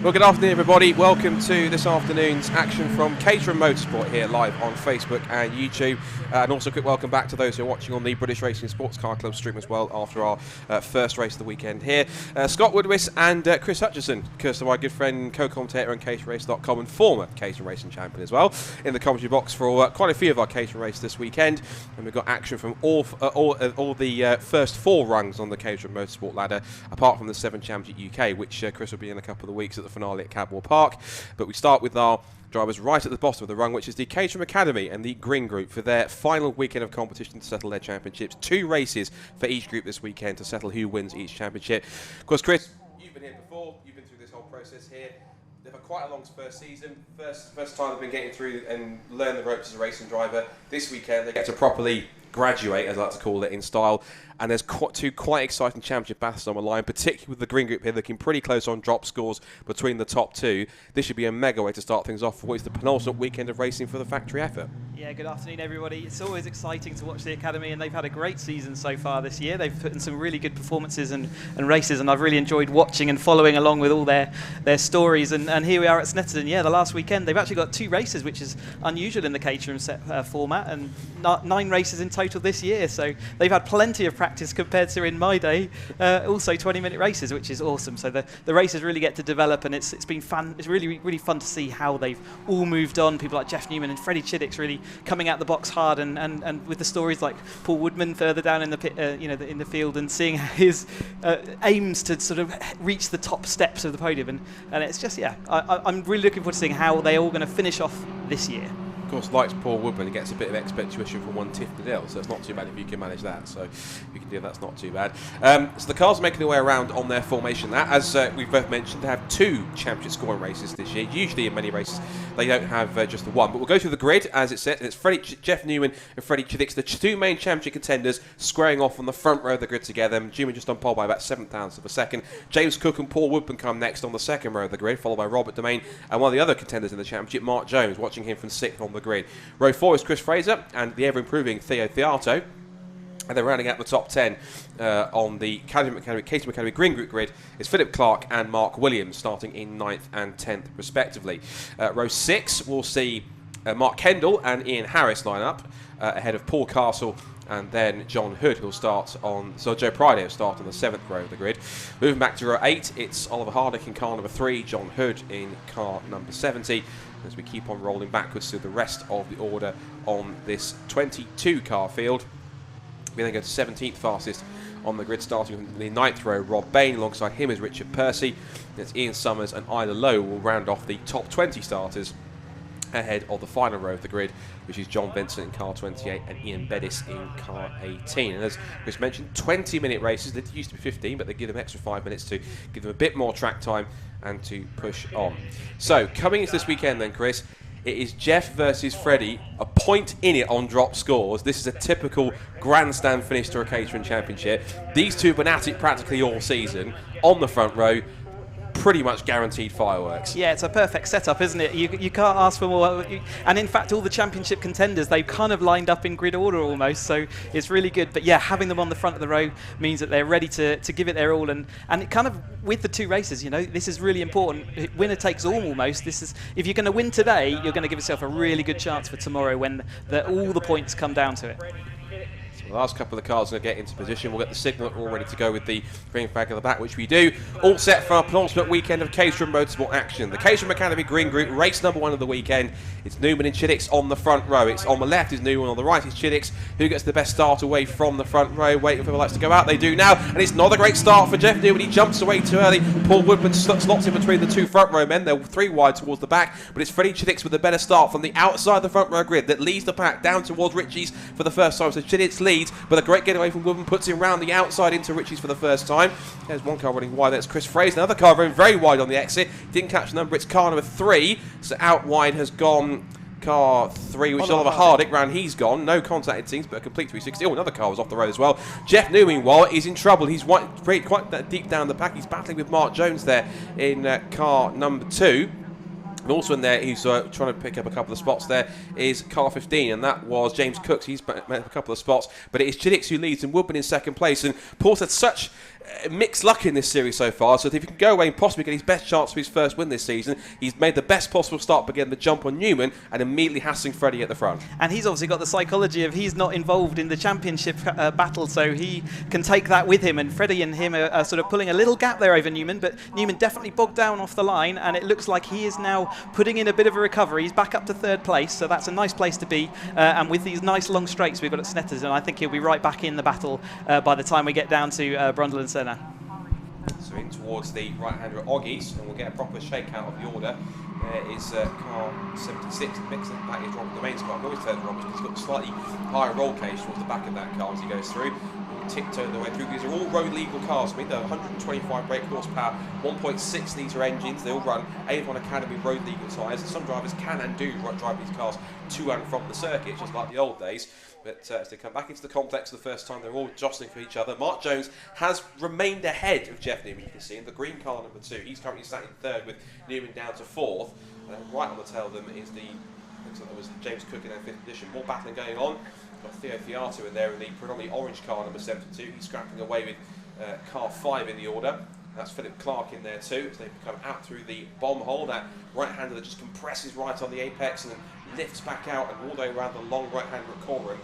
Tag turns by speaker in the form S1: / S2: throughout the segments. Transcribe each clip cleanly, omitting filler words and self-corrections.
S1: Well, good afternoon, everybody. Welcome to this afternoon's action from Caterham Motorsport here live on Facebook and YouTube. And also a quick welcome back to those who are watching on the British Racing Sports Car Club stream as well after our first race of the weekend here. Scott Woodwis and Chris Hutchison, courtesy of my good friend, co-commentator on CaterhamRace.com and former Caterham Racing champion as well, in the commentary box for quite a few of our Caterham races this weekend. And we've got action from all the first four rungs on the Caterham Motorsport ladder, apart from the 7 Championship UK, which Chris will be in a couple of weeks at the finale at Cadwell Park. But we start with our drivers right at the bottom of the rung, which is the Caterham Academy and the Green Group for their final weekend of competition to settle their championships. 2 races for each group this weekend to settle who wins each championship. Of course, Chris, you've been here before, you've been through this whole process here. They've had quite a long first season, first time they've been getting through and learn the ropes as a racing driver. This weekend they get to properly graduate, as I like to call it, in style. And there's 2 quite exciting championship battles on the line, particularly with the Green Group here looking pretty close on drop scores between the top 2. This should be a mega way to start things off for what is the penultimate weekend of racing for the factory effort.
S2: Yeah, good afternoon, everybody. It's always exciting to watch the Academy, and they've had a great season so far this year. They've put in some really good performances and races, and I've really enjoyed watching and following along with all their stories. And here we are at Snetterton. Yeah, the last weekend, they've actually got 2 races, which is unusual in the Caterham format, and 9 races in total this year. So they've had plenty of practice compared to in my day. Also 20-minute races, which is awesome. So the races really get to develop, and it's been fun. It's really, really fun to see how they've all moved on. People like Jeff Newman and Freddie Chiddick's really coming out the box hard, and with the stories like Paul Woodman further down in the pit, in the field, and seeing his aims to sort of reach the top steps of the podium, and it's just I'm really looking forward to seeing how they're all going to finish off this year.
S1: Of course, like Paul Woodman, he gets a bit of expert tuition from one Tiff Liddell, so it's not too bad if you can manage that. So if you can do that's not too bad. So the cars are making their way around on their formation. That, as we've both mentioned, they have 2 championship scoring races this year. Usually in many races they don't have just the one. But we'll go through the grid as it said. It's Jeff Newman and Freddie Chiddick, the 2 main championship contenders, squaring off on the front row of the grid together. Newman just on pole by about 7/1000 of a second. James Cook and Paul Woodman come next on the second row of the grid, followed by Robert Domain and one of the other contenders in the championship, Mark Jones, watching him from 6th on the grid. Row 4 is Chris Fraser and the ever-improving Theo Theato. And then rounding out the top 10 on the Caterham Academy Green Group grid is Philip Clark and Mark Williams, starting in 9th and 10th respectively. Row 6 will see Mark Kendall and Ian Harris line up ahead of Paul Castle and then John Hood, who'll start on. So Joe Priday will start on the 7th row of the grid. Moving back to row 8, it's Oliver Hardick in car number 3, John Hood in car number 70. As we keep on rolling backwards through the rest of the order on this 22 car field. We then go to 17th fastest on the grid, starting from the 9th row, Rob Bain. Alongside him is Richard Percy. It's Ian Summers and Ida Lowe will round off the top 20 starters ahead of the final row of the grid, which is John Vincent in car 28 and Ian Bettis in car 18. And as Chris mentioned, 20-minute races. They used to be 15, but they give them extra 5 minutes to give them a bit more track time and to push on. So coming into this weekend then, Chris, it is Jeff versus Freddie, a point in it on drop scores. This is a typical grandstand finish to a Caterham championship. These 2 have been at it practically all season on the front row. Pretty much guaranteed fireworks. Yeah, it's a perfect setup, isn't it? You can't ask for more. And in fact, all the championship contenders, they've kind of lined up in grid order almost, so it's really good. But yeah, having them on the front of the row means that they're ready to give it their all. And it kind of, with the 2 races, this is really important. Winner takes all almost. This is, if you're going to win today, you're going to give yourself a really good chance for tomorrow when all the points come down to it. The last couple of cars are going to get into position. We'll get the signal all ready to go with the green flag at the back, which we do. All set for our penultimate weekend of Caterham Motorsport action. The Caterham Academy Green Group, race number 1 of the weekend. It's Newman and Chiddick's on the front row. It's on the left is Newman, on the right is Chiddick's. Who gets the best start away from the front row? Waiting for people likes to go out. They do now, and it's not a great start for Jeff Newman. He jumps away too early. Paul Woodman slots in between the 2 front row men. They're 3 wide towards the back, but it's Freddie Chiddick's with a better start from the outside the front row grid that leads the pack down towards Ritchie's for the first time. So Chiddick's leads, but a great getaway from Woodman puts him round the outside into Ritchie's for the first time. There's one car running wide, that's Chris Fraser. Another car running very wide on the exit. Didn't catch the number, it's car number 3. So out wide has gone car 3, which is Oliver Hardick. Round he's gone. No contact it seems, but a complete 360. Oh, another car was off the road as well. Jeff Newman, meanwhile, is in trouble. He's quite deep down the pack. He's battling with Mark Jones there in car number 2. And also in there, he's trying to pick up a couple of spots there, is car 15, and that was James Cooks. He's met a couple of spots, but it is Chiddick who leads and Woodman in second place. And Paul's had such mixed luck in this series so far, so if he can go away and possibly get his best chance for his first win this season, he's made the best possible start by getting the jump on Newman and immediately hassling Freddie at the front.
S2: And he's obviously got the psychology of he's not involved in the championship battle, so he can take that with him, and Freddie and him are sort of pulling a little gap there over Newman, but Newman definitely bogged down off the line, and it looks like he is now putting in a bit of a recovery. He's back up to third place, so that's a nice place to be, and with these nice long straights we've got at Snetterton, I think he'll be right back in the battle by the time we get down to Brundle and Senna.
S1: So in towards the right-hander at Oggies, and we'll get a proper shakeout of the order. There is car 76, mixing back is Robert Domain's car. He always turns Robert because he's got a slightly higher roll cage towards the back of that car as he goes through. He'll tiptoe the way through. These are all road legal cars. I mean, they're 125 brake horsepower, 1.6 litre engines. They all run Avon Academy road legal tyres. And some drivers can and do drive these cars to and from the circuit, just like the old days. But as they come back into the complex for the first time, they're all jostling for each other. Mark Jones has remained ahead of Jeff Newman, you can see, in the green car number 2. He's currently sat in third with Newman down to fourth. And right on the tail of them is looks like there was James Cook in their fifth position. More battling going on. Got Theo Fiato in there in the predominantly orange car number 72. He's scrapping away with car 5 in the order. That's Philip Clark in there too, as they come out through the bomb hole. That right-hander that just compresses right on the apex and then lifts back out and all the way around the long right-hander at corner.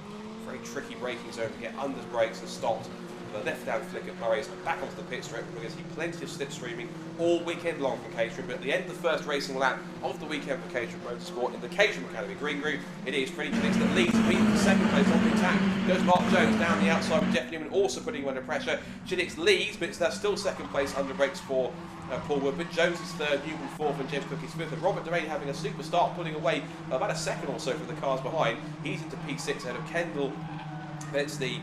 S1: Very tricky braking zone to get under the brakes and stopped. The left-hand flick at Murray's back onto the pit strip because he plenty of slipstreaming all weekend long from Caterham. But at the end of the first racing lap of the weekend for Caterham Motorsport in the Caterham Academy Green Group, it is Freddie Chilix that leads, beating the second place on the attack. Goes Mark Jones down the outside with Jeff Newman also putting him under pressure. Chilix leads, but it's still second place under brakes for Paul Woodward. Jones is third, Newman fourth, and James Cook is fifth. And Robert Domain having a super start, pulling away about a second or so from the cars behind. He's into P6 ahead of Kendall. That's the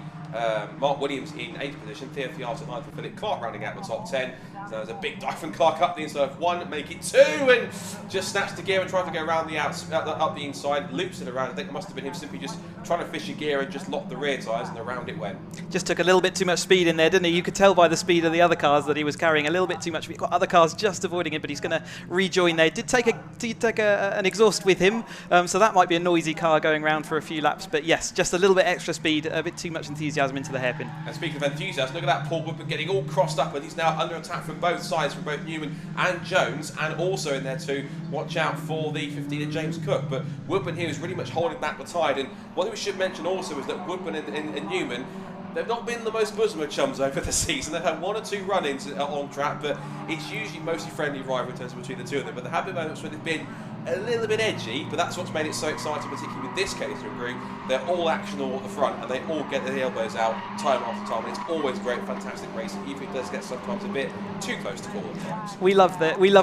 S1: Mark Williams in 8th position, Theo Fiat at 9th, and Philip Clark rounding out the top 10. So there's a big dive from Clark up the inside of 1, make it 2, and just snaps the gear and tries to go around the up the inside, loops it around. I think it must have been him simply just trying to fish a gear and just lock the rear tyres, and around it went. Just took a little bit too much speed in there, didn't he? You could tell by the speed of the other cars that he was carrying a little bit too much. We've got other cars just avoiding him, but he's going to rejoin there. Did take an exhaust with him, so that might be a noisy car going round for a few laps. But yes, just a little bit extra speed, a bit too much enthusiasm into the hairpin. And speaking of enthusiasm, look at that Paul Woodward getting all crossed up, and he's now under attack from both sides, from both Newman and Jones, and also in there too, watch out for the 15 of James Cook. But Woodward here is really much holding back the tide, and one thing we should mention also is that Woodward and Newman, they've not been the most bosom of chums over the season. They've had 1 or 2 run-ins on track, but it's usually mostly friendly rivalry in terms of between the two of them. But there have been moments where they've been a little bit edgy, but that's what's made it so exciting, particularly with this Caterham group. They're all action all at the front, and they all get their elbows out time after time, and it's always great, fantastic racing, even if it does get sometimes a bit too close to call at times. We love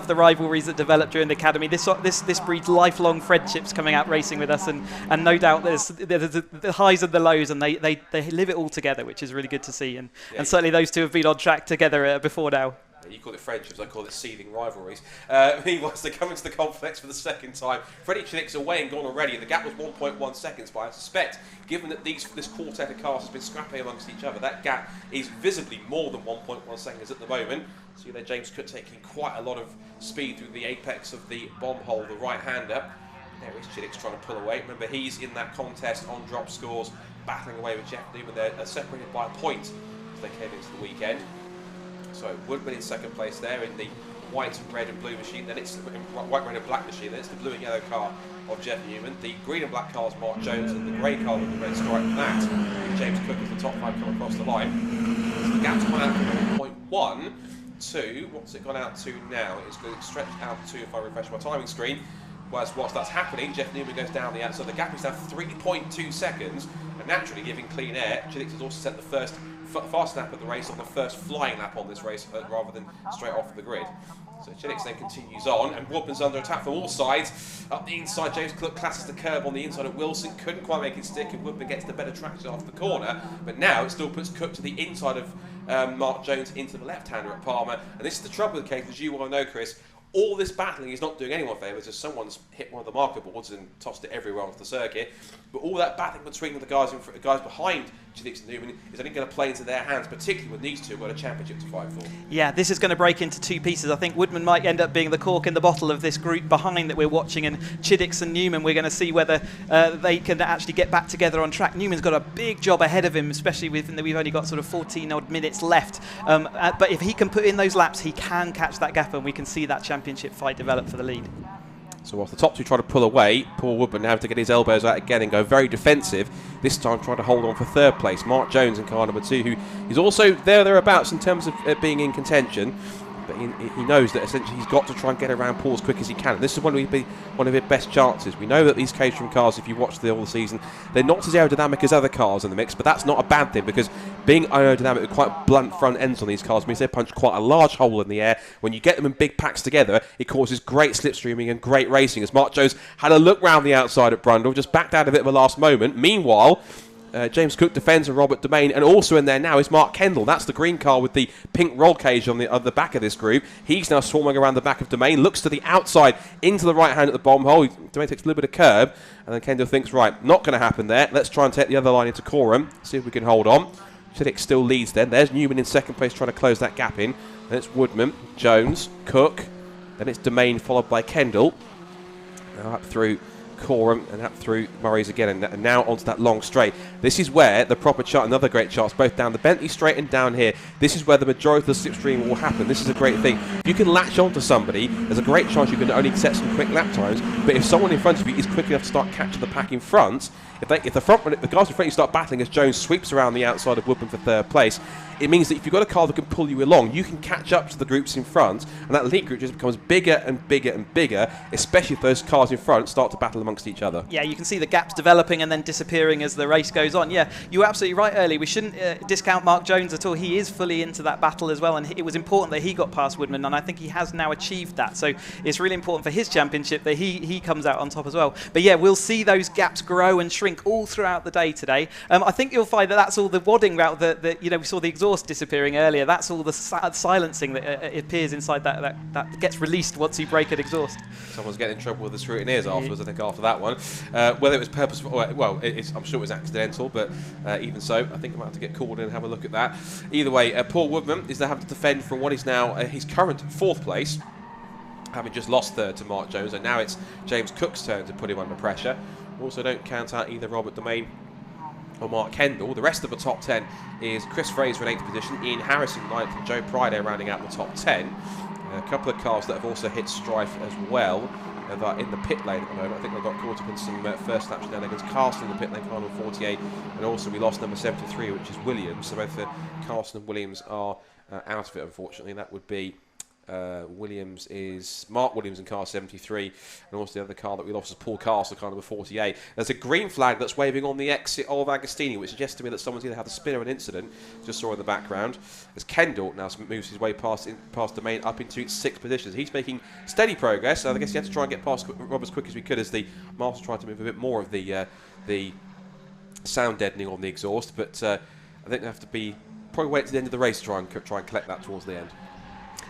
S1: the rivalries that develop during the academy. This breeds lifelong friendships coming out racing with us, and no doubt there's the highs and the lows, and they live it all together, which is really good to see, and certainly those two have been on track together before now. You call it friendships, I call it seething rivalries. Meanwhile, they come into the complex for the second time. Freddie Chilix away and gone already, and the gap was 1.1 seconds. But I suspect, given that this quartet of cars has been scrapping amongst each other, that gap is visibly more than 1.1 seconds at the moment. So there, James Cook taking quite a lot of speed through the apex of the bomb hole, the right-hander. There is Chilix trying to pull away. Remember, he's in that contest on drop scores, battling away with Jeff Newman. They're separated by a point as they came into the weekend. So Woodman in second place there in the white, red and blue machine, then it's the white, red and black machine, then it's the blue and yellow car of Jeff Newman. The green and black car is Mark Jones, and the grey car with the red stripe from that, with James Cook as the top 5 come across the line. So the gap's gone out from 1.1 to, what's it gone out to now? It's going to stretch out to, if I refresh my timing screen, whilst that's happening, Jeff Newman goes down the outside. The gap is now 3.2 seconds, and naturally giving clean air, Chilix has also set the first fast lap of the race on the first flying lap on this race rather than straight off the grid. So Chilix then continues on, and Woodman's under attack from all sides. Up the inside, James Cook classes the curb on the inside of Wilson, couldn't quite make it stick, and Woodman gets the better traction off the corner, but now it still puts Cook to the inside of Mark Jones into the left-hander at Palmer. And this is the trouble with the case, as you well know, Chris. All this battling is not doing anyone favours, as someone's hit one of the marker boards and tossed it everywhere onto the circuit. But all that battling between the guys behind Chiddix and Newman is only going to play into their hands, particularly when these two got a championship to fight for.
S2: Yeah, this is going to break into two pieces. I think Woodman might end up being the cork in the bottle of this group behind that we're watching, and Chiddix and Newman, we're going to see whether they can actually get back together on track. Newman's got a big job ahead of him, especially with we've only got sort of 14 odd minutes left. But if he can put in those laps, he can catch that gap, and we can see that championship fight develop for the lead.
S1: So whilst the top two try to pull away, Paul Woodman now to get his elbows out again and go very defensive, this time trying to hold on for third place. Mark Jones in car number 2, who is also thereabouts in terms of being in contention. But he knows that essentially he's got to try and get around Paul as quick as he can. And this is one of his best chances. We know that these Caterham cars, if you watch all the season, they're not as aerodynamic as other cars in the mix, but that's not a bad thing, because being aerodynamic with quite blunt front ends on these cars means they punch quite a large hole in the air. When you get them in big packs together, it causes great slipstreaming and great racing, as Mark Jones had a look round the outside at Brundle, just backed out of it at the last moment. Meanwhile, James Cook defends and Robert Domain, and also in there now is Mark Kendall. That's the green car with the pink roll cage on the back of this group. He's now swarming around the back of Domain, looks to the outside into the right hand at the bomb hole. Domain takes a little bit of curb, and then Kendall thinks, right, not going to happen there. Let's try and take the other line into Caterham, see if we can hold on. Chiddix still leads then. There's Newman in second place trying to close that gap in. Then it's Woodman, Jones, Cook, then it's Domain followed by Kendall. Now up through Caterham and up through Murray's again, and now onto that long straight. This is where the proper chart, another great charts, both down the Bentley straight and down here. This is where the majority of the slipstream will happen. This is a great thing. If you can latch onto somebody, there's a great chance you can only set some quick lap times, but if someone in front of you is quick enough to start catching the pack in front, if the guys in front of you start battling as Jones sweeps around the outside of Woodman for third place, it means that if you've got a car that can pull you along, you can catch up to the groups in front, and that lead group just becomes bigger and bigger and bigger, especially if those cars in front start to battle amongst each other. Yeah,
S2: you can see the gaps developing and then disappearing as the race goes on. Yeah, you were absolutely right early. We shouldn't discount Mark Jones at all. He is fully into that battle as well, and it was important that he got past Woodman, and I think he has now achieved that. So it's really important for his championship that he comes out on top as well. But yeah, we'll see those gaps grow and shrink all throughout the day today. I think you'll find that that's all the wadding route that we saw the exhaust disappearing earlier. That's all the silencing that appears inside that gets released once you break an exhaust.
S1: Someone's getting in trouble with the scrutineers afterwards, I think, after that one. Whether it was purposeful, well, I'm sure it was accidental, but even so, I think I might have to get called in and have a look at that. Either way, Paul Woodman is now having to defend from what is now his current fourth place, having just lost third to Mark Jones, and now it's James Cook's turn to put him under pressure. Also, don't count out either Robert Domain or Mark Kendall. The rest of the top 10 is Chris Fraser in 8th position, Ian Harrison 9th, and Joe Priday rounding out the top 10. A couple of cars that have also hit strife as well are in the pit lane at the moment. I think they got caught up in some first lap shenanigans. Carson in the pit lane, car number 48, and also we lost number 73, which is Williams. So both Carson and Williams are out of it, unfortunately. That would be Mark Williams in car 73, and also the other car that we lost is Paul Castle, car number 48. There's a green flag that's waving on the exit of Agostini, which suggests to me that someone's either had a spin or an incident. Just saw in the background. As Kendall now moves his way past Domain up into 6th position. He's making steady progress. I guess he had to try and get past Rob as quick as we could, as the Master tried to move a bit more of the sound deadening on the exhaust. But I think they have to probably wait to the end of the race to try and collect that towards the end.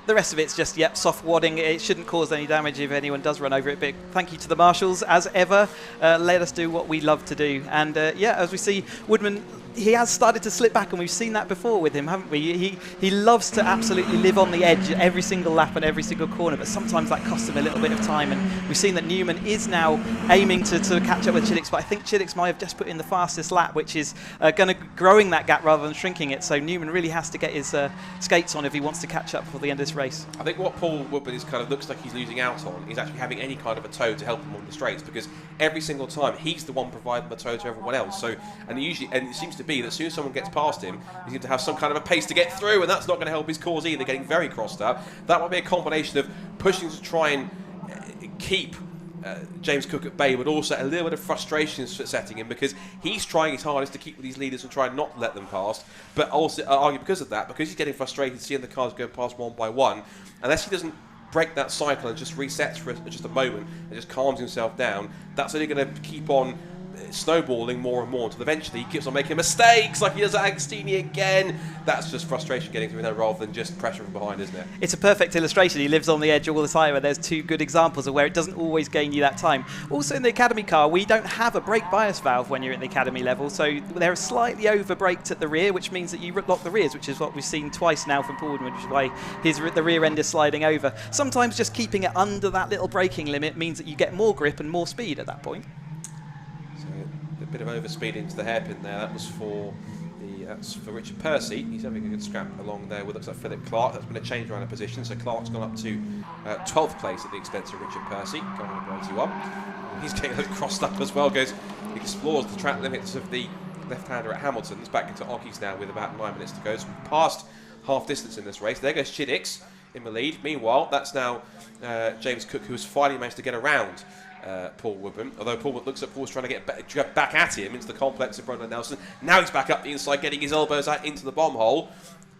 S2: The rest of it's just, soft wadding. It shouldn't cause any damage if anyone does run over it. But thank you to the marshals, as ever. Let us do what we love to do. And, as we see, Woodman, he has started to slip back, and we've seen that before with him, haven't we? He loves to absolutely live on the edge every single lap and every single corner, but sometimes that costs him a little bit of time. And we've seen that Newman is now aiming to catch up with Chiddix, but I think Chiddix might have just put in the fastest lap, which is growing that gap rather than shrinking it. So Newman really has to get his skates on if he wants to catch up before the end of this race.
S1: I think what Paul Woodman looks like he's losing out on is actually having any kind of a tow to help him on the straights, because every single time he's the one providing the tow to everyone else. So and it seems to be that as soon as someone gets past him, he's going to have some kind of a pace to get through, and that's not going to help his cause either, getting very crossed up. That might be a combination of pushing to try and keep James Cook at bay, but also a little bit of frustration setting in, because he's trying his hardest to keep with these leaders and try not to let them past, but also argue because of that, because he's getting frustrated seeing the cars going past one by one, unless he doesn't break that cycle and just resets for just a moment and just calms himself down, that's only going to keep on it's snowballing more and more until eventually he keeps on making mistakes, like he does at Agostini again. That's just frustration getting through there rather than just pressure from behind, isn't it?
S2: It's a perfect illustration. He lives on the edge all the time, and there's two good examples of where it doesn't always gain you that time. Also, in the Academy car, we don't have a brake bias valve when you're at the Academy level, so they're slightly over-braked at the rear, which means that you lock the rears, which is what we've seen twice now from Paul Woodman, which is why the rear end is sliding over. Sometimes just keeping it under that little braking limit means that you get more grip and more speed at that point.
S1: So a bit of overspeed into the hairpin there. That was for Richard Percy. He's having a good scrap along there with, looks like, Philip Clark. That's been a change around of position, so Clark's gone up to 12th place at the expense of Richard Percy, going on 81. He's getting crossed up as well, he explores the track limits of the left-hander at Hamilton's, back into Oggies now with about 9 minutes to go. So we've passed half distance in this race. There goes Chiddix in the lead. Meanwhile, that's now James Cook, who has finally managed to get around Paul Woodman, although Paul looks like Paul's trying to get back at him into the complex of Brendan Nelson. Now he's back up the inside, getting his elbows out into the bomb hole,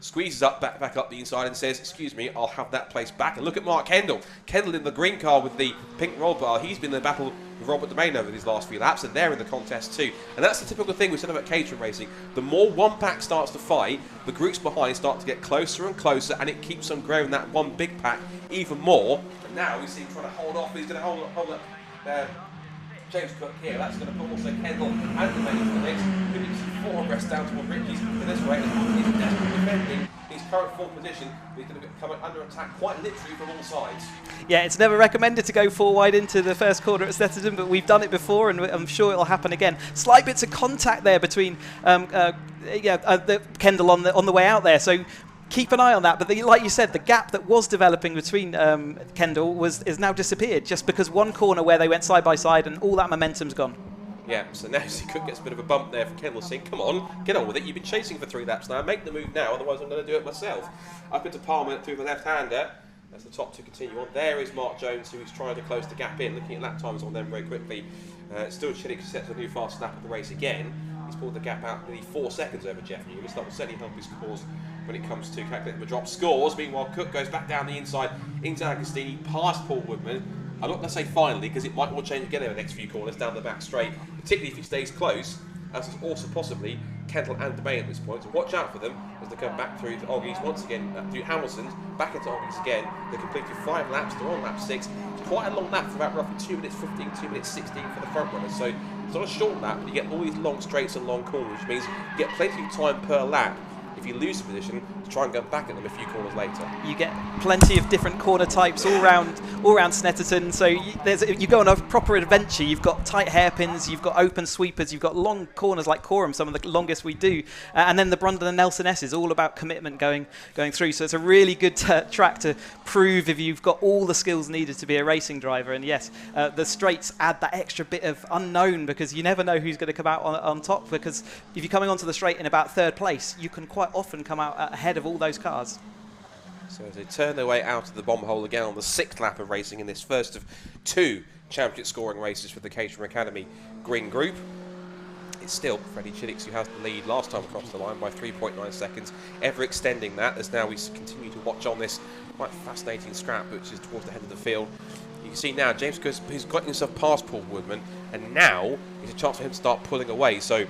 S1: squeezes up back up the inside and says, excuse me, I'll have that place back. And look at Mark Kendall. Kendall in the green car with the pink roll bar. He's been in the battle with Robert Domain over these last few laps, and they're in the contest too. And that's the typical thing we said about Caterham racing. The more one pack starts to fight, the groups behind start to get closer and closer, and it keeps on growing that one big pack even more. And now we see him trying to hold off. He's going to hold up James Cook here. That's going to put also Kendall and Domain into the mix. Could you see 4 abreast down toward Ritchie's in this way? He's desperately defending his current form position. He's going to come under attack quite literally from all sides.
S2: Yeah, it's never recommended to go 4 wide into the first corner at Snetterton, but we've done it before, and I'm sure it'll happen again. Slight bits of contact there between Kendall on the way out there. So keep an eye on that, but like you said, the gap that was developing between Kendall is now disappeared, just because one corner where they went side by side and all that momentum's gone.
S1: Yeah, so now Cook gets a bit of a bump there for Kendall, saying, come on, get on with it, you've been chasing for 3 laps now, make the move now, otherwise I'm going to do it myself. Up into Palmer through the left-hander, that's the top to continue on. There is Mark Jones, who is trying to close the gap in, looking at lap times on them very quickly. Still Chiddix sets a new fast snap of the race again. He's pulled the gap out nearly 4 seconds over Jeff Newman. That will certainly help his cause when it comes to calculating the drop scores. Meanwhile, Cook goes back down the inside into Agostini, past Paul Woodman. I'm not going to say finally, because it might all change again over the next few corners down the back straight, particularly if he stays close, as is also possibly Kendall and Domain at this point. So watch out for them as they come back through to Oggies once again, through Hamilton's, back into Oggies again. They completed 5 laps, they're on lap 6. It's quite a long lap for about roughly 2 minutes 15, 2 minutes 16 for the front runners. So it's not a short lap, but you get all these long straights and long corners, which means you get plenty of time per lap. If you lose the position, to try and go back at them a few corners later.
S2: You get plenty of different corner types all around Snetterton. So you go on a proper adventure. You've got tight hairpins, you've got open sweepers, you've got long corners like Coram, some of the longest we do, and then the Brundle and Nelson S is all about commitment going through. So it's a really good track to prove if you've got all the skills needed to be a racing driver. And yes, the straights add that extra bit of unknown, because you never know who's going to come out on top. Because if you're coming onto the straight in about 3rd place, you can quite often come out ahead of all those cars.
S1: So as they turn their way out of the bomb hole again on the 6th lap of racing in this first of 2 championship scoring races for the Caterham Academy Green Group, it's still Freddie Chiddix who has the lead last time across the line by 3.9 seconds, ever extending that as now we continue to watch on this quite fascinating scrap, which is towards the head of the field. You can see now James Cook has got himself past Paul Woodman, and now it's a chance for him to start pulling away. So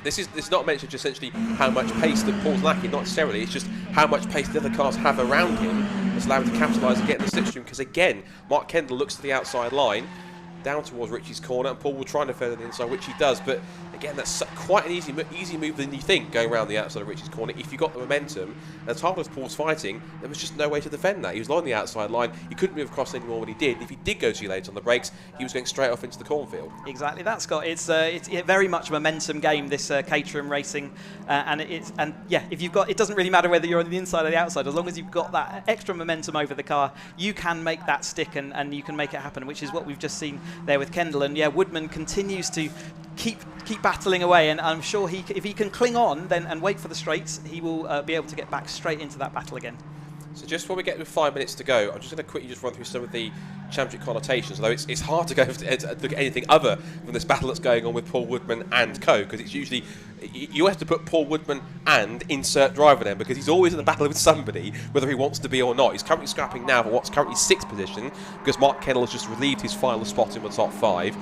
S1: this is not mentioned just essentially how much pace that Paul's lacking, not necessarily, it's just how much pace the other cars have around him that's allowed him to capitalise and get in the slipstream, because again, Mark Kendall looks to the outside line, down towards Richie's corner, and Paul will try to further the inside, which he does, but again, that's quite an easy move than you think, going around the outside of Richie's corner if you got the momentum. And as hard as Paul's fighting, there was just no way to defend that. He was on the outside line, he couldn't move across anymore when he did. If he did go too late on the brakes, he was going straight off into the cornfield.
S2: Exactly that, Scott. It's very much a momentum game, this Caterham racing, and yeah, if you've got, it doesn't really matter whether you're on the inside or the outside, as long as you've got that extra momentum over the car, you can make that stick and you can make it happen, which is what we've just seen there with Kendall. And yeah, Woodman continues to keep battling away, and I'm sure if he can cling on then and wait for the straights, he will be able to get back straight into that battle again.
S1: So just before we get to 5 minutes to go, I'm just going to quickly just run through some of the championship connotations, although it's hard to go to look at anything other than this battle that's going on with Paul Woodman and co, because it's usually, you have to put Paul Woodman and insert driver then, because he's always in a battle with somebody, whether he wants to be or not. He's currently scrapping now for what's currently 6th position, because Mark Kendall has just relieved his final spot in the top 5.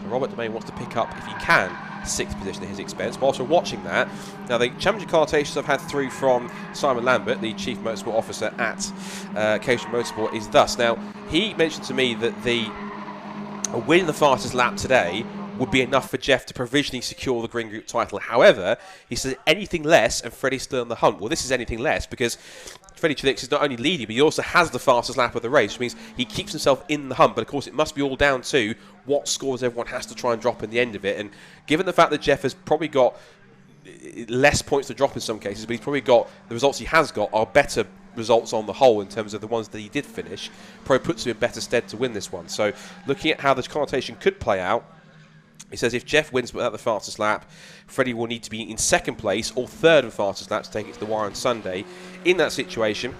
S1: Robert Domain wants to pick up, if he can, 6th position at his expense. Whilst we're watching that, now the championship connotations I've had through from Simon Lambert, the Chief Motorsport Officer at Caterham Motorsport, is thus. Now, he mentioned to me that a win in the fastest lap today would be enough for Jeff to provisionally secure the Green Group title. However, he said anything less and Freddie's still in the hunt. Well, this is anything less because Freddie Chidix is not only leading, but he also has the fastest lap of the race, which means he keeps himself in the hunt. But of course, it must be all down to what scores everyone has to try and drop in the end of it. And given the fact that Jeff has probably got less points to drop in some cases, but he's probably got the results he has got are better results on the whole in terms of the ones that he did finish, probably puts him in better stead to win this one. So looking at how this connotation could play out, he says if Jeff wins without the fastest lap, Freddie will need to be in 2nd place or 3rd of fastest lap to take it to the wire on Sunday. In that situation,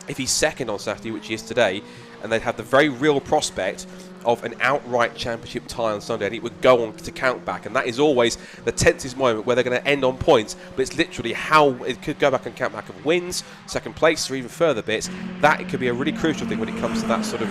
S1: if he's 2nd on Saturday, which he is today, and they'd have the very real prospect of an outright championship tie on Sunday, and it would go on to count back, and that is always the tensest moment where they're going to end on points, but it's literally how it could go back and count back of wins, 2nd place, or even further bits. That it could be a really crucial thing when it comes to that sort of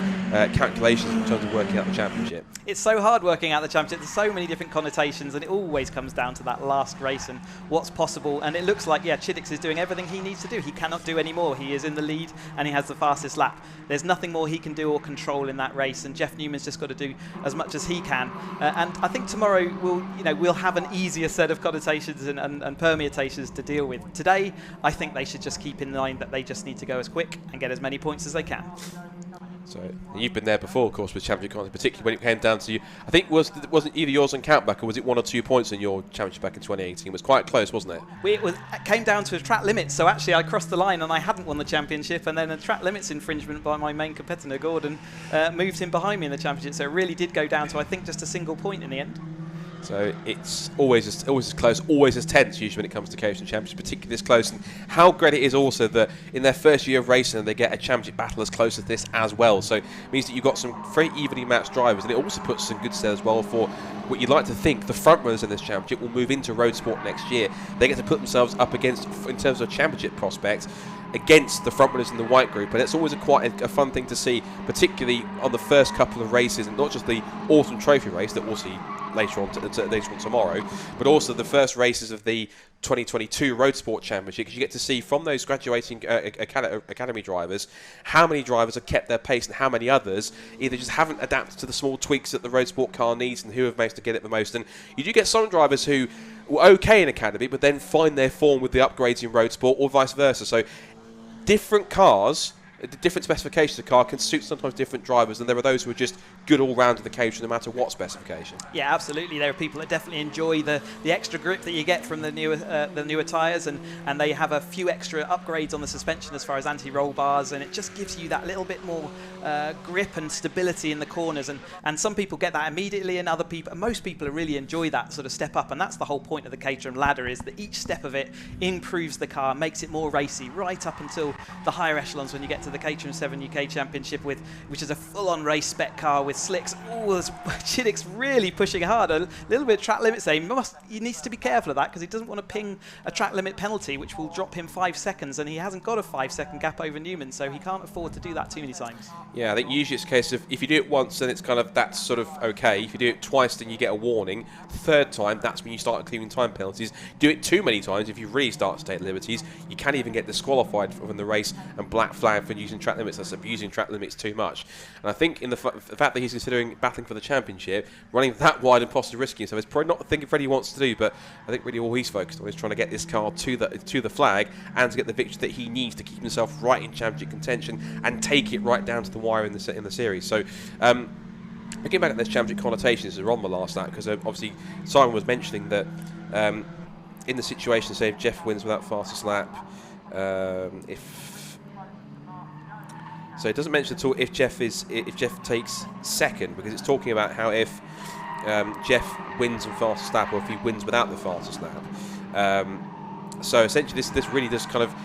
S1: calculations in terms of working out the championship.
S2: It's so hard working out the championship. There's so many different connotations, and it always comes down to that last race and what's possible. And it looks like, yeah, Chidix is doing everything he needs to do. He cannot do any more. He is in the lead, and he has the fastest lap. There's nothing more he can do or control in that race, and Jeff Newman's just got to do as much as he can. And I think tomorrow we'll have an easier set of connotations and permutations to deal with. Today, I think they should just keep in mind that they just need to go as quick and get as many points as they can.
S1: So you've been there before, of course, with championship content, particularly when it came down to you. I think wasn't either yours on countback, or was it 1 or 2 points in your championship back in 2018? It was quite close, wasn't it?
S2: It came down to a track limits. So actually, I crossed the line and I hadn't won the championship, and then a track limits infringement by my main competitor, Gordon, moved him behind me in the championship. So it really did go down to, I think, just a single point in the end.
S1: So it's always as close, always as tense usually when it comes to Caterham Championship, particularly this close. And how great it is also that in their first year of racing they get a championship battle as close as this as well. So it means that you've got some very evenly matched drivers, and it also puts us in good stead as well for what you'd like to think the front runners in this championship will move into road sport next year. They get to put themselves up against, in terms of championship prospects, against the front runners in the white group, and it's always quite a fun thing to see, particularly on the first couple of races, and not just the Autumn Trophy race that we'll see later on tomorrow, but also the first races of the 2022 Road Sport Championship, because you get to see from those graduating academy drivers how many drivers have kept their pace and how many others either just haven't adapted to the small tweaks that the Road Sport car needs and who have managed to get it the most. And you do get some drivers who were okay in academy but then find their form with the upgrades in Road Sport, or vice versa. So different cars, different specifications of car can suit sometimes different drivers, and there are those who are just good all round in the Caterham no matter what specification. Yeah,
S2: absolutely. There are people that definitely enjoy the extra grip that you get from the newer tyres, and they have a few extra upgrades on the suspension as far as anti-roll bars, and it just gives you that little bit more grip and stability in the corners, and some people get that immediately, and most people really enjoy that sort of step up, and that's the whole point of the Caterham ladder, is that each step of it improves the car, makes it more racy, right up until the higher echelons when you get to the Caterham 7 UK Championship, which is a full-on race spec car with slicks. Oh, Chidix really pushing hard. A little bit of track limits there. He needs to be careful of that, because he doesn't want to ping a track limit penalty, which will drop him 5 seconds, and he hasn't got a 5-second gap over Newman, so he can't afford to do that too many times.
S1: Yeah, I think usually it's a case of if you do it once, then it's kind of, that's sort of okay. If you do it twice, then you get a warning. Third time, that's when you start accruing time penalties. Do it too many times, if you really start to take liberties, you can even get disqualified from the race and black flag for using track limits. That's abusing track limits too much. And I think in the fact that he's considering battling for the championship, running that wide and possibly risking himself, it's probably not the thing Freddie wants to do, but I think really all he's focused on is trying to get this car to the flag and to get the victory that he needs to keep himself right in championship contention and take it right down to the wire in the series. So looking back at this championship connotations, we're on the last lap, because obviously Simon was mentioning that in the situation, say if Jeff wins without fastest lap, so it doesn't mention at all if Jeff takes second, because it's talking about how if Jeff wins in fastest lap, or if he wins without the fastest lap. So essentially, this really does kind of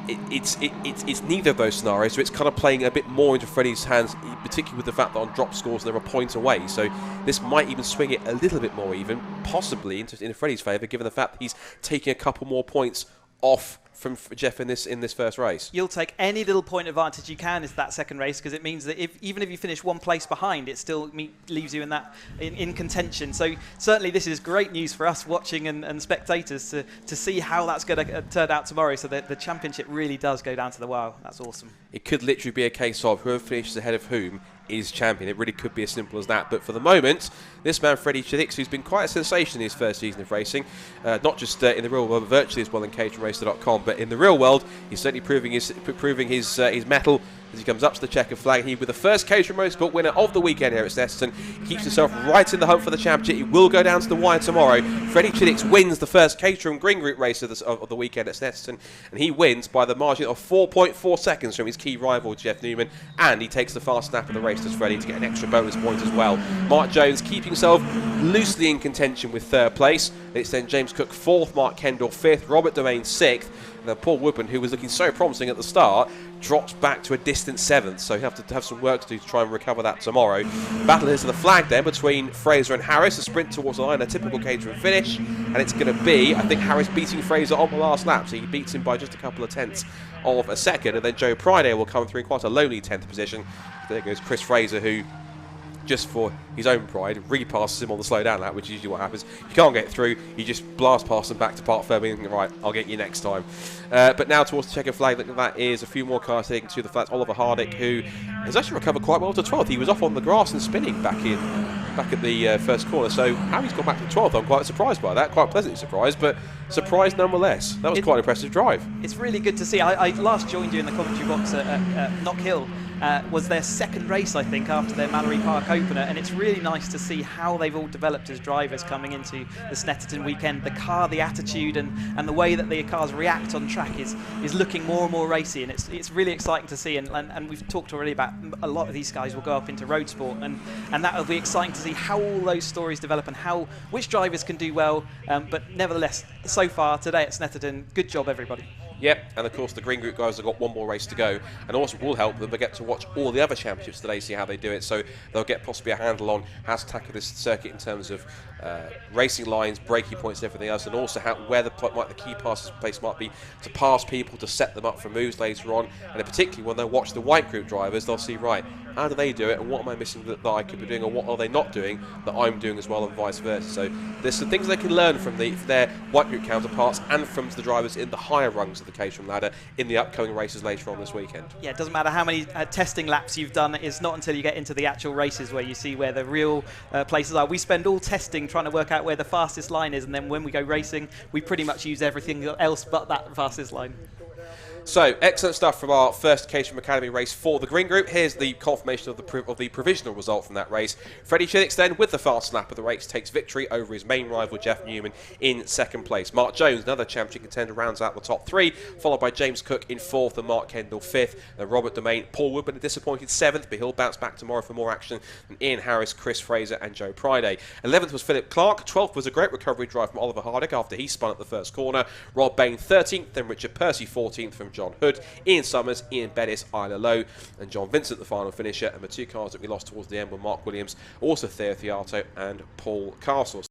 S1: it's neither of those scenarios. So it's kind of playing a bit more into Freddie's hands, particularly with the fact that on drop scores they're a point away. So this might even swing it a little bit more, even possibly in Freddie's favour, given the fact that he's taking a couple more points off from Jeff in this first race?
S2: You'll take any little point advantage you can into that second race, because it means that even if you finish one place behind, it still leaves you in contention. So certainly this is great news for us watching and spectators to see how that's going to turn out tomorrow. So the championship really does go down to the wire. That's awesome.
S1: It could literally be a case of whoever finishes ahead of whom is champion. It really could be as simple as that. But for the moment, this man, Freddie Chiddix, who's been quite a sensation in his first season of racing, not just in the real world, but virtually as well in CaterhamRacer.com, but in the real world, he's certainly proving his mettle as he comes up to the checkered flag. He, with the first Caterham Motorsport winner of the weekend here at Snetterton, keeps himself right in the hunt for the championship. He will go down to the wire tomorrow. Freddie Chiddix wins the first Caterham Green Group race of the weekend at Snetterton, and he wins by the margin of 4.4 seconds from his key rival, Jeff Newman, and he takes the fast snap of the race, does Freddie, to get an extra bonus point as well. Mark Jones keeping himself loosely in contention with third place. It's then James Cook fourth, Mark Kendall fifth, Robert Domain sixth, and then Paul Woodburn, who was looking so promising at the start, drops back to a distant seventh, so you have to have some work to do to try and recover that tomorrow. Battle is to the flag then between Fraser and Harris, a sprint towards the line, a typical Caterham finish, and it's going to be, I think, Harris beating Fraser on the last lap, so he beats him by just a couple of tenths of a second, and then Joe Priday will come through in quite a lonely 10th position. There goes Chris Fraser, who, just for his own pride, repasses him on the slow down lap, which is usually what happens. If you can't get through, you just blast past them back to Park Fairby and think, right, I'll get you next time. But now towards the checkered flag, look at that, is a few more cars heading to the flats. Oliver Hardick, who has actually recovered quite well to 12th. He was off on the grass and spinning back at the first corner, so how he's gone back to 12th, I'm quite surprised by that, quite pleasantly surprised, but surprised nonetheless. That was quite an impressive drive.
S2: It's really good to see. I last joined you in the commentary box at Knock Hill. Was their second race, I think, after their Mallory Park opener, and it's really nice to see how they've all developed as drivers coming into the Snetterton weekend. The car, the attitude, and the way that the cars react on track is looking more and more racy, and it's really exciting to see. And we've talked already about a lot of these guys will go up into road sport, and that will be exciting to see how all those stories develop and which drivers can do well. But nevertheless, so far today at Snetterton, good job everybody.
S1: Yep, and of course the Green Group guys have got one more race to go, and also will help them. They get to watch all the other championships today, see how they do it, so they'll get possibly a handle on how to tackle this circuit in terms of racing lines, braking points, and everything else, and also where the key place might be to pass people, to set them up for moves later on, and particularly when they watch the White Group drivers, they'll see, right, how do they do it, and what am I missing that I could be doing, or what are they not doing that I'm doing as well, and vice versa. So there's some things they can learn from their White Group counterparts and from the drivers in the higher rungs of the Caterham ladder in the upcoming races later on this weekend. Yeah,
S2: it doesn't matter how many testing laps you've done, it's not until you get into the actual races where you see where the real places are. We spend all testing trying to work out where the fastest line is, and then when we go racing, we pretty much use everything else but that fastest line.
S1: So, excellent stuff from our first Caterham Academy race for the Green Group. Here's the confirmation of the provisional result from that race. Freddie Chiddix then, with the fast lap of the race, takes victory over his main rival Jeff Newman in second place. Mark Jones, another championship contender, rounds out the top three, followed by James Cook in fourth and Mark Kendall fifth. Then Robert Domain, Paul Woodburn, a disappointed seventh, but he'll bounce back tomorrow for more action than Ian Harris, Chris Fraser and Joe Priday. 11th was Philip Clark. 12th was a great recovery drive from Oliver Hardick after he spun at the first corner. Rob Bain 13th, then Richard Percy 14th from John Hood. Ian Summers, Ian Bettis, Isla Lowe, and John Vincent, the final finisher. And the two cars that we lost towards the end were Mark Williams, also Theo Theato, and Paul Castle.